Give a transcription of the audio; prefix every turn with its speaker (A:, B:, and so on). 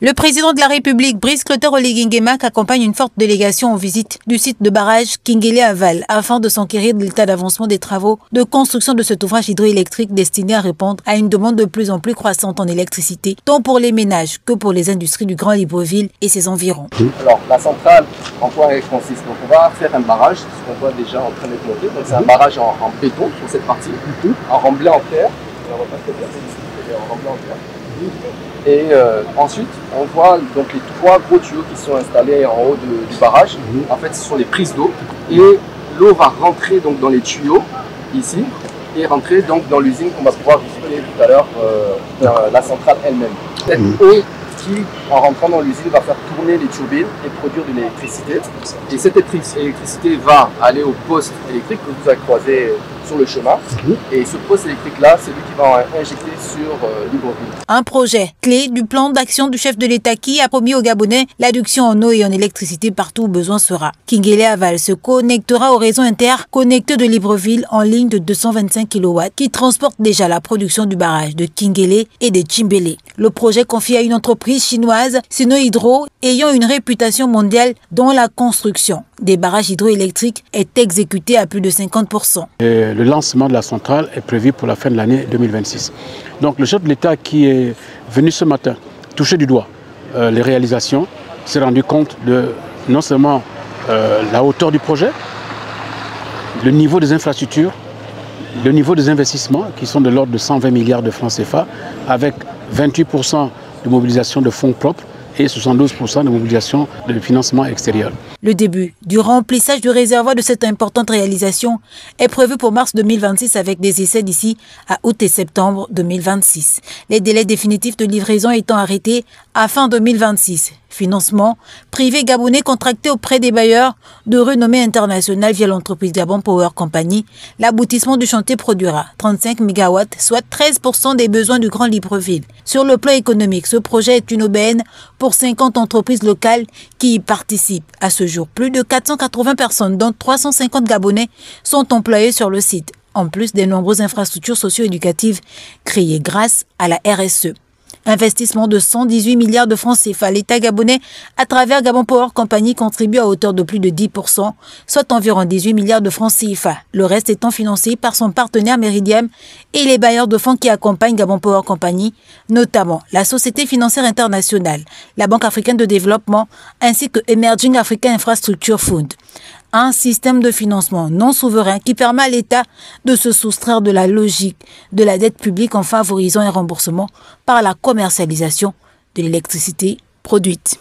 A: Le président de la République, Brice Clotaire-Oligui Nguema, accompagne une forte délégation en visite du site de barrage Kingélé-Aval afin de s'enquérir de l'état d'avancement des travaux de construction de cet ouvrage hydroélectrique destiné à répondre à une demande de plus en plus croissante en électricité, tant pour les ménages que pour les industries du Grand Libreville et ses environs.
B: Alors, la centrale, en quoi elle consiste? Donc, on va faire un barrage, ce qu'on voit déjà en train d'être monté. Donc, c'est un barrage en béton sur cette partie, en remblai en terre. On va pas se faire, en remblai en terre. Et ensuite, on voit donc les trois gros tuyaux qui sont installés en haut du barrage. En fait, ce sont les prises d'eau. Et l'eau va rentrer donc dans les tuyaux, ici, et rentrer donc dans l'usine qu'on va pouvoir visiter tout à l'heure, dans la centrale elle-même. Cette eau qui, en rentrant dans l'usine, va faire tourner les turbines et produire de l'électricité. Et cette électricité va aller au poste électrique que vous avez croisé sur le chemin. Et ce poste électrique-là, c'est lui qui va injecter sur Libreville.
A: Un projet clé du plan d'action du chef de l'État qui a promis aux Gabonais l'adduction en eau et en électricité partout où besoin sera. Kingélé-Aval se connectera au réseau interconnecté de Libreville en ligne de 225 kW qui transporte déjà la production du barrage de Kingélé et de Tsimbélé. Le projet confié à une entreprise chinoise, Sino Hydro, ayant une réputation mondiale dont la construction des barrages hydroélectriques est exécutée à plus de 50%.
C: Le lancement de la centrale est prévu pour la fin de l'année 2026. Donc le chef de l'État qui est venu ce matin toucher du doigt les réalisations s'est rendu compte de non seulement la hauteur du projet, le niveau des infrastructures, le niveau des investissements qui sont de l'ordre de 120 milliards de francs CFA avec 28% de mobilisation de fonds propres et 72% de mobilisation de financement extérieur.
A: Le début du remplissage du réservoir de cette importante réalisation est prévu pour mars 2026 avec des essais d'ici à août et septembre 2026. Les délais définitifs de livraison étant arrêtés à fin 2026. Financement privé gabonais contracté auprès des bailleurs de renommée internationale via l'entreprise Gabon Power Company. L'aboutissement du chantier produira 35 MW, soit 13% des besoins du Grand Libreville. Sur le plan économique, ce projet est une aubaine pour 50 entreprises locales qui y participent. À ce jour, plus de 480 personnes, dont 350 Gabonais, sont employées sur le site, en plus des nombreuses infrastructures socio-éducatives créées grâce à la RSE. Investissement de 118 milliards de francs CFA. L'État gabonais, à travers Gabon Power Company, contribue à hauteur de plus de 10%, soit environ 18 milliards de francs CFA. Le reste étant financé par son partenaire Meridiam et les bailleurs de fonds qui accompagnent Gabon Power Company, notamment la Société financière internationale, la Banque africaine de développement, ainsi que Emerging Africa Infrastructure Fund. Un système de financement non souverain qui permet à l'État de se soustraire de la logique de la dette publique en favorisant un remboursement par la commercialisation de l'électricité produite.